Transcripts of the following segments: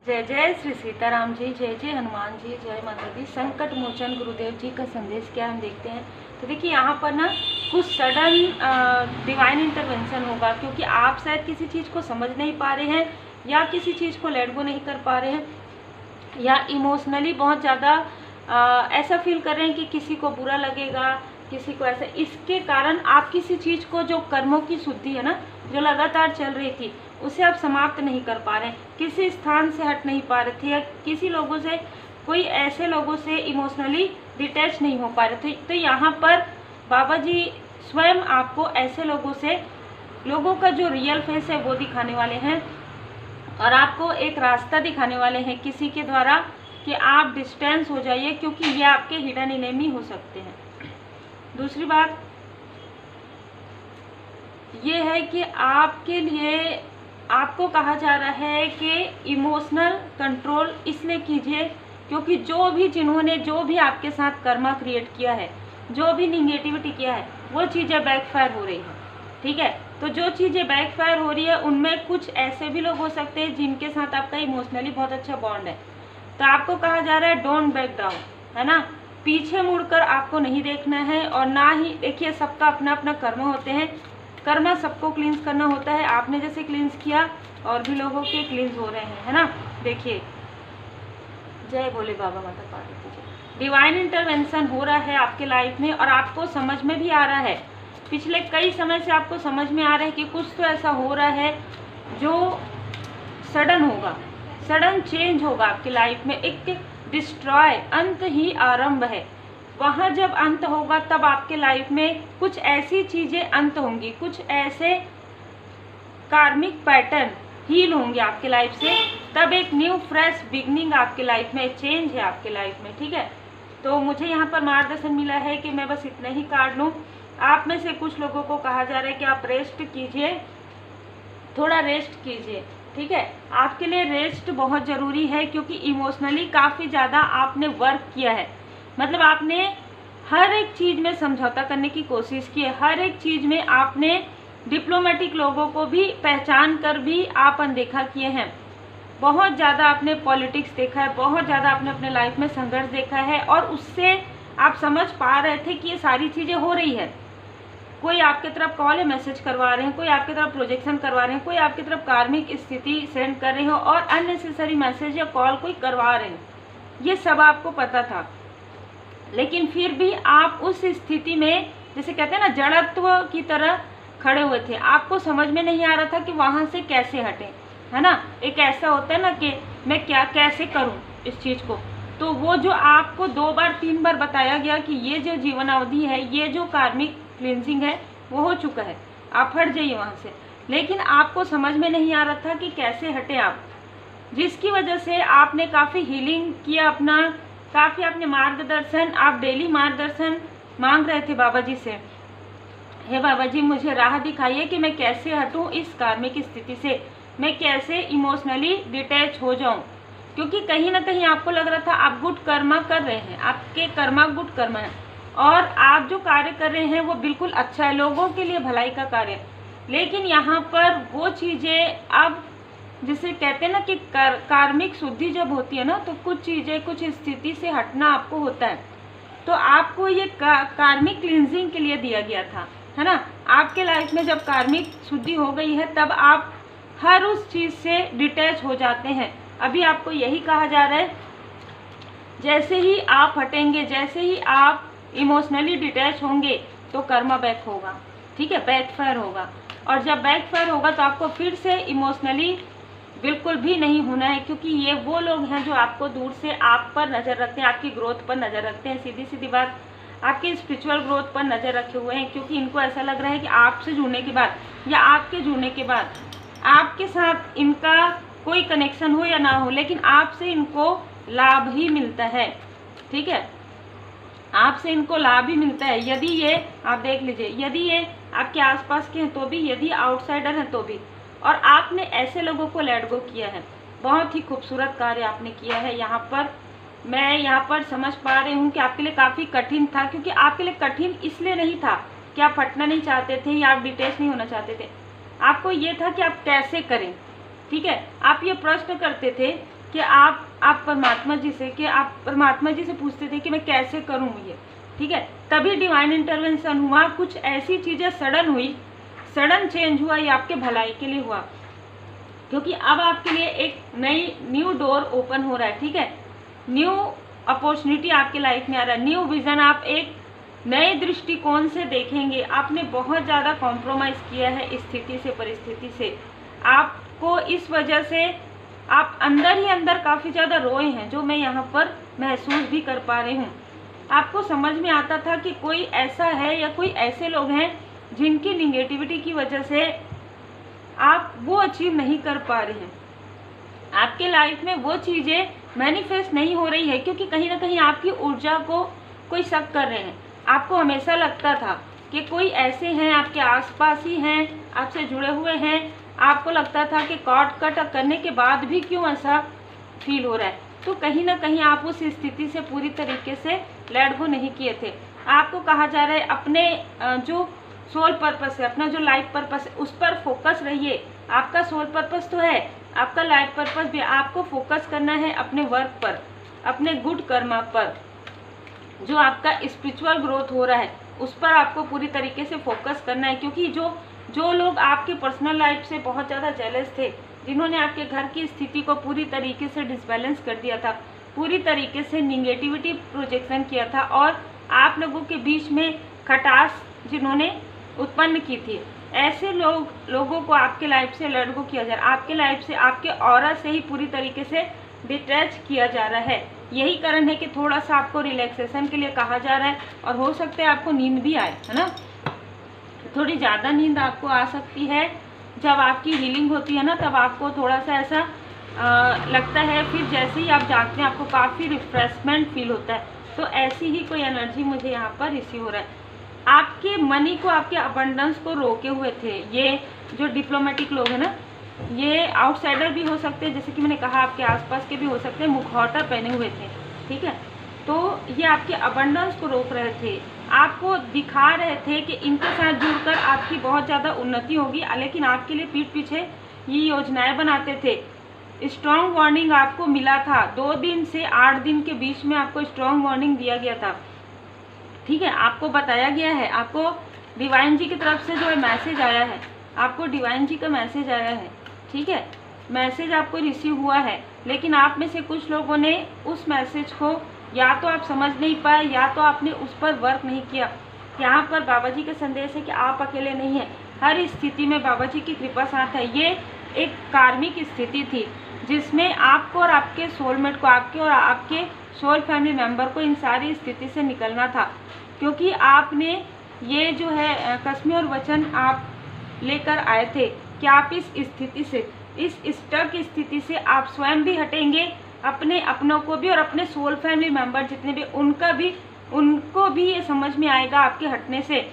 जय जय श्री सीताराम जी, जय जय हनुमान जी, जय माता दी। संकट मोचन गुरुदेव जी का संदेश क्या हम देखते हैं। तो देखिए यहाँ पर ना कुछ सडन डिवाइन इंटरवेंशन होगा, क्योंकि आप शायद किसी चीज़ को समझ नहीं पा रहे हैं या किसी चीज़ को लेट गो नहीं कर पा रहे हैं, या इमोशनली बहुत ज़्यादा ऐसा फील कर रहे हैं कि किसी को बुरा लगेगा, किसी को ऐसा। इसके कारण आप किसी चीज़ को, जो कर्मों की शुद्धि है ना, जो लगातार चल रही थी, उसे आप समाप्त नहीं कर पा रहे हैं, किसी स्थान से हट नहीं पा रहे थे, या किसी लोगों से, कोई ऐसे लोगों से इमोशनली डिटैच नहीं हो पा रहे थे। तो यहाँ पर बाबा जी स्वयं आपको ऐसे लोगों का जो रियल फेस है वो दिखाने वाले हैं, और आपको एक रास्ता दिखाने वाले हैं किसी के द्वारा कि आप डिस्टेंस हो जाइए, क्योंकि ये आपके हिडन एनिमी हो सकते हैं। दूसरी बात ये है कि आपके लिए आपको कहा जा रहा है कि इमोशनल कंट्रोल इसलिए कीजिए क्योंकि जिन्होंने जो भी आपके साथ कर्मा क्रिएट किया है, जो भी निगेटिविटी किया है, वो चीज़ें बैकफायर हो रही है। ठीक है, तो जो चीज़ें बैकफायर हो रही है उनमें कुछ ऐसे भी लोग हो सकते हैं जिनके साथ आपका इमोशनली बहुत अच्छा बॉन्ड है। तो आपको कहा जा रहा है डोंट बैक डाउन, है ना। पीछे मुड़कर आपको नहीं देखना है, और ना ही देखिए, सबका अपना अपना कर्म होते हैं, कर्मा सबको क्लींस करना होता है। आपने जैसे क्लींस किया और भी लोगों के क्लींस हो रहे हैं, है ना। देखिए, जय भोले बाबा माता पार्वती जी। डिवाइन इंटरवेंशन हो रहा है आपके लाइफ में, और आपको समझ में भी आ रहा है, पिछले कई समय से आपको समझ में आ रहा है कि कुछ तो ऐसा हो रहा है जो सडन होगा, सडन चेंज होगा आपकी लाइफ में। एक डिस्ट्रॉय, अंत ही आरंभ है। वहाँ जब अंत होगा तब आपके लाइफ में कुछ ऐसी चीज़ें अंत होंगी, कुछ ऐसे कार्मिक पैटर्न हील होंगे आपके लाइफ से, तब एक न्यू फ्रेश बिगनिंग आपके लाइफ में, चेंज है आपके लाइफ में। ठीक है, तो मुझे यहाँ पर मार्गदर्शन मिला है कि मैं बस इतना ही कार्ड लूँ। आप में से कुछ लोगों को कहा जा रहा है कि आप रेस्ट कीजिए, थोड़ा रेस्ट कीजिए। ठीक है, आपके लिए रेस्ट बहुत ज़रूरी है, क्योंकि इमोशनली काफ़ी ज़्यादा आपने वर्क किया है। मतलब आपने हर एक चीज़ में समझौता करने की कोशिश की है, हर एक चीज़ में आपने डिप्लोमेटिक लोगों को भी पहचान कर भी आप अनदेखा किए हैं। बहुत ज़्यादा आपने पॉलिटिक्स देखा है, बहुत ज़्यादा आपने अपने लाइफ में संघर्ष देखा है, और उससे आप समझ पा रहे थे कि ये सारी चीज़ें हो रही है। कोई आपके तरफ कॉल या मैसेज करवा रहे हैं, कोई आपके तरफ प्रोजेक्शन करवा रहे हैं, कोई आपकी तरफ कार्मिक स्थिति सेंड कर रहे हो, और अननेसेसरी मैसेज या कॉल कोई करवा रहे हैं, ये सब आपको पता था। लेकिन फिर भी आप उस स्थिति में, जैसे कहते हैं ना, जड़त्व की तरह खड़े हुए थे। आपको समझ में नहीं आ रहा था कि वहाँ से कैसे हटें, है ना। एक ऐसा होता है ना कि मैं क्या कैसे करूँ इस चीज़ को। तो वो जो आपको 2 बार 3 बार बताया गया कि ये जो जीवन अवधि है, ये जो कार्मिक क्लींजिंग है, वो हो चुका है, आप हट जाइए वहाँ से। लेकिन आपको समझ में नहीं आ रहा था कि कैसे हटे आप, जिसकी वजह से आपने काफ़ी हीलिंग किया अपना, काफ़ी आपने मार्गदर्शन, आप डेली मार्गदर्शन मांग रहे थे बाबा जी से। हे बाबा जी, मुझे राह दिखाइए कि मैं कैसे हटूं इस कार्मिक स्थिति से, मैं कैसे इमोशनली डिटैच हो जाऊं। क्योंकि कहीं ना कहीं आपको लग रहा था आप गुड कर्मा कर रहे हैं, आपके कर्मा गुड कर्मा है, और आप जो कार्य कर रहे हैं वो बिल्कुल अच्छा है, लोगों के लिए भलाई का कार्य है। लेकिन यहाँ पर वो चीज़ें, अब जिसे कहते हैं ना कि कार्मिक शुद्धि जब होती है ना, तो कुछ चीज़ें, कुछ स्थिति से हटना आपको होता है। तो आपको ये कार्मिक क्लींजिंग के लिए दिया गया था, है ना। आपके लाइफ में जब कार्मिक शुद्धि हो गई है, तब आप हर उस चीज़ से डिटैच हो जाते हैं। अभी आपको यही कहा जा रहा है, जैसे ही आप हटेंगे, जैसे ही आप इमोशनली डिटैच होंगे, तो कर्मा बैक होगा। ठीक है, बैकफायर होगा, और जब बैकफायर होगा तो आपको फिर से इमोशनली बिल्कुल भी नहीं होना है, क्योंकि ये वो लोग हैं जो आपको दूर से आप पर नज़र रखते हैं, आपकी ग्रोथ पर नज़र रखते हैं। सीधी सीधी बात, आपकी स्पिरिचुअल ग्रोथ पर नज़र रखे हुए हैं, क्योंकि इनको ऐसा लग रहा है कि आपसे जुड़ने के बाद या आपके जुड़ने के बाद आपके साथ इनका कोई कनेक्शन हो या ना हो, लेकिन आपसे इनको लाभ ही मिलता है। ठीक है, आपसे इनको लाभ ही मिलता है। यदि ये, आप देख लीजिए, यदि ये आपके आसपास के हैं तो भी, यदि आउटसाइडर हैं तो भी, और आपने ऐसे लोगों को लेट गो किया है। बहुत ही खूबसूरत कार्य आपने किया है। यहाँ पर मैं यहाँ पर समझ पा रही हूँ कि आपके लिए काफ़ी कठिन था, क्योंकि आपके लिए कठिन इसलिए नहीं था कि आप हटना नहीं चाहते थे या आप डिटैच नहीं होना चाहते थे, आपको ये था कि आप कैसे करें। ठीक है, आप ये प्रश्न करते थे कि आप परमात्मा जी से, कि आप परमात्मा जी से पूछते थे कि मैं कैसे करूँ ये, ठीक है। तभी डिवाइन इंटरवेंशन हुआ, कुछ ऐसी चीज़ें सडन हुई, सडन चेंज हुआ, ये आपके भलाई के लिए हुआ, क्योंकि अब आपके लिए एक न्यू डोर ओपन हो रहा है, ठीक है। न्यू अपॉर्चुनिटी आपके लाइफ में आ रहा है, न्यू विजन, आप एक नए दृष्टिकोण से देखेंगे। आपने बहुत ज़्यादा कॉम्प्रोमाइज़ किया है स्थिति से, परिस्थिति से, आपको इस वजह से आप अंदर ही अंदर काफ़ी ज़्यादा रोए हैं, जो मैं यहाँ पर महसूस भी कर पा रही हूँ। आपको समझ में आता था कि कोई ऐसा है या कोई ऐसे लोग हैं जिनकी निगेटिविटी की वजह से आप वो अचीव नहीं कर पा रहे हैं, आपके लाइफ में वो चीज़ें मैनिफेस्ट नहीं हो रही है, क्योंकि कहीं ना कहीं आपकी ऊर्जा को कोई शक कर रहे हैं। आपको हमेशा लगता था कि कोई ऐसे हैं आपके आसपास ही हैं, आपसे जुड़े हुए हैं, आपको लगता था कि कॉट कट करने के बाद भी क्यों ऐसा फील हो रहा है। तो कहीं ना कहीं आप उस स्थिति से पूरी तरीके से लेट गो नहीं किए थे। आपको कहा जा रहा है अपने जो सोल पर्पस है, अपना जो लाइफ पर्पस है, उस पर फोकस रहिए। आपका सोल पर्पस तो है, आपका लाइफ पर्पस भी, आपको फोकस करना है अपने वर्क पर, अपने गुड कर्मा पर, जो आपका स्पिरिचुअल ग्रोथ हो रहा है उस पर आपको पूरी तरीके से फोकस करना है। क्योंकि जो लोग आपके पर्सनल लाइफ से बहुत ज़्यादा जेलस थे, जिन्होंने आपके घर की स्थिति को पूरी तरीके से डिसबैलेंस कर दिया था, पूरी तरीके से निगेटिविटी प्रोजेक्शन किया था, और आप लोगों के बीच में खटास जिन्होंने उत्पन्न की थी, ऐसे लोगों को आपके लाइफ से लेट गो किया जा रहा है। आपके लाइफ से, आपके ऑरा से ही पूरी तरीके से डिटैच किया जा रहा है। यही कारण है कि थोड़ा सा आपको रिलैक्सेशन के लिए कहा जा रहा है, और हो सकता है आपको नींद भी आए, है ना। थोड़ी ज़्यादा नींद आपको आ सकती है। जब आपकी हीलिंग होती है ना, तब आपको थोड़ा सा ऐसा लगता है, फिर जैसे ही आप जागते हैं आपको काफ़ी रिफ्रेशमेंट फील होता है। तो ऐसी ही कोई एनर्जी मुझे यहाँ पर रिसीव हो रहा है। आपके मनी को, आपके अबंडेंस को रोके हुए थे ये जो डिप्लोमेटिक लोग हैं ना, ये आउटसाइडर भी हो सकते हैं, जैसे कि मैंने कहा आपके आसपास के भी हो सकते हैं, मुखौटा पहने हुए थे, ठीक है। तो ये आपके अबंडेंस को रोक रहे थे, आपको दिखा रहे थे कि इनके साथ जुड़कर आपकी बहुत ज़्यादा उन्नति होगी, लेकिन आपके लिए पीठ पीछे ये योजनाएं बनाते थे। स्ट्रॉन्ग वार्निंग आपको मिला था, 2 दिन से 8 दिन के बीच में आपको स्ट्रॉन्ग वार्निंग दिया गया था, ठीक है। आपको बताया गया है, आपको डिवाइन जी की तरफ से जो मैसेज आया है, आपको डिवाइन जी का मैसेज आया है, ठीक है। मैसेज आपको रिसीव हुआ है, लेकिन आप में से कुछ लोगों ने उस मैसेज को या तो आप समझ नहीं पाए, या तो आपने उस पर वर्क नहीं किया। यहाँ पर बाबा जी का संदेश है कि आप अकेले नहीं हैं, हर स्थिति में बाबा जी की कृपा साथ है। ये एक कार्मिक स्थिति थी जिसमें आपको और आपके सोलमेट को, आपके और आपके सोल फैमिली मेम्बर को इन सारी स्थिति से निकलना था, क्योंकि आपने ये जो है कसमें और वचन आप लेकर आए थे कि आप इस स्थिति से, इस स्टक स्थिति से आप स्वयं भी हटेंगे, अपने अपनों को भी और अपने सोल फैमिली मेंबर जितने भी, उनको भी ये समझ में आएगा आपके हटने से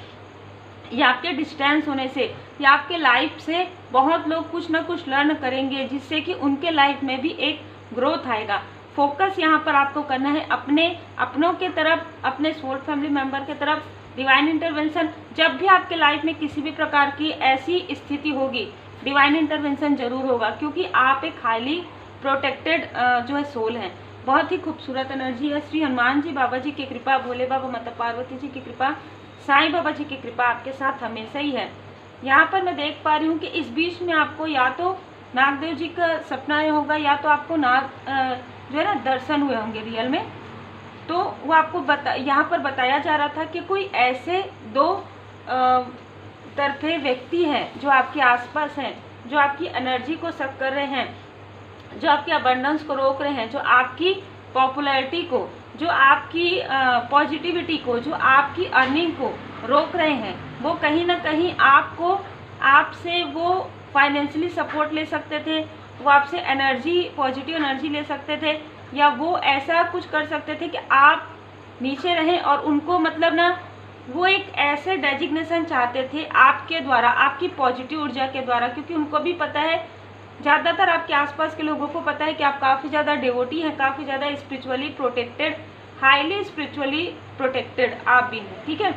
या आपके डिस्टेंस होने से, या आपके लाइफ से बहुत लोग कुछ ना कुछ लर्न करेंगे, जिससे कि उनके लाइफ में भी एक ग्रोथ आएगा। फोकस यहाँ पर आपको करना है अपने अपनों के तरफ, अपने सोल फैमिली मेंबर के तरफ। डिवाइन इंटरवेंशन, जब भी आपके लाइफ में किसी भी प्रकार की ऐसी स्थिति होगी, डिवाइन इंटरवेंशन जरूर होगा, क्योंकि आप एक हाईली प्रोटेक्टेड जो है सोल हैं। बहुत ही खूबसूरत एनर्जी है। श्री हनुमान जी बाबा जी की कृपा, भोले बाबा माता पार्वती जी की कृपा, साईं बाबा जी की कृपा आपके साथ हमेशा ही है। यहाँ पर मैं देख पा रही हूँ कि इस बीच में आपको या तो नागदेव जी का सपना आया होगा, या तो आपको जो है ना दर्शन हुए होंगे रियल में। तो वो आपको यहाँ पर बताया जा रहा था कि कोई ऐसे 2 तरफे व्यक्ति हैं जो आपके आसपास हैं, जो आपकी एनर्जी को सक कर रहे हैं, जो आपके अबंडेंस को रोक रहे हैं, जो आपकी पॉपुलैरिटी को, जो आपकी पॉजिटिविटी को, जो आपकी अर्निंग को रोक रहे हैं। वो कहीं ना कहीं आपसे वो फाइनेंशियली सपोर्ट ले सकते थे, वो आपसे एनर्जी, पॉजिटिव एनर्जी ले सकते थे, या वो ऐसा कुछ कर सकते थे कि आप नीचे रहें, और उनको मतलब ना वो एक ऐसे डेजिग्नेशन चाहते थे आपके द्वारा, आपकी पॉजिटिव ऊर्जा के द्वारा, क्योंकि उनको भी पता है, ज़्यादातर आपके आसपास के लोगों को पता है कि आप काफ़ी ज़्यादा डिवोटी हैं, काफ़ी ज़्यादा spiritually protected, highly spiritually protected आप भी हैं, ठीक है।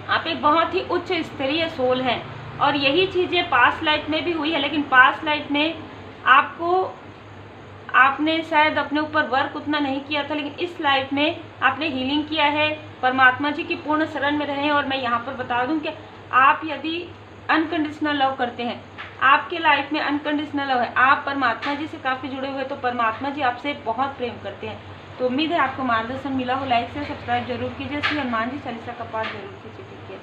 आप एक बहुत ही उच्च स्तरीय सोल हैं, और यही चीज़ें पास्ट लाइफ में भी हुई है, लेकिन पास्ट लाइफ में आपको आपने शायद अपने ऊपर वर्क उतना नहीं किया था, लेकिन इस लाइफ में आपने हीलिंग किया है, परमात्मा जी की पूर्ण शरण में रहें। और मैं यहाँ पर बता दूं कि आप यदि अनकंडीशनल लव करते हैं, आपके लाइफ में अनकंडीशनल लव है, आप परमात्मा जी से काफ़ी जुड़े हुए, तो परमात्मा जी आपसे बहुत प्रेम करते हैं। तो उम्मीद है आपको मार्गदर्शन मिला हो। लाइक से सब्सक्राइब जरूर कीजिए। श्री हनुमान जी चालीसा का पाठ जरूर कीजिए। ठीक है।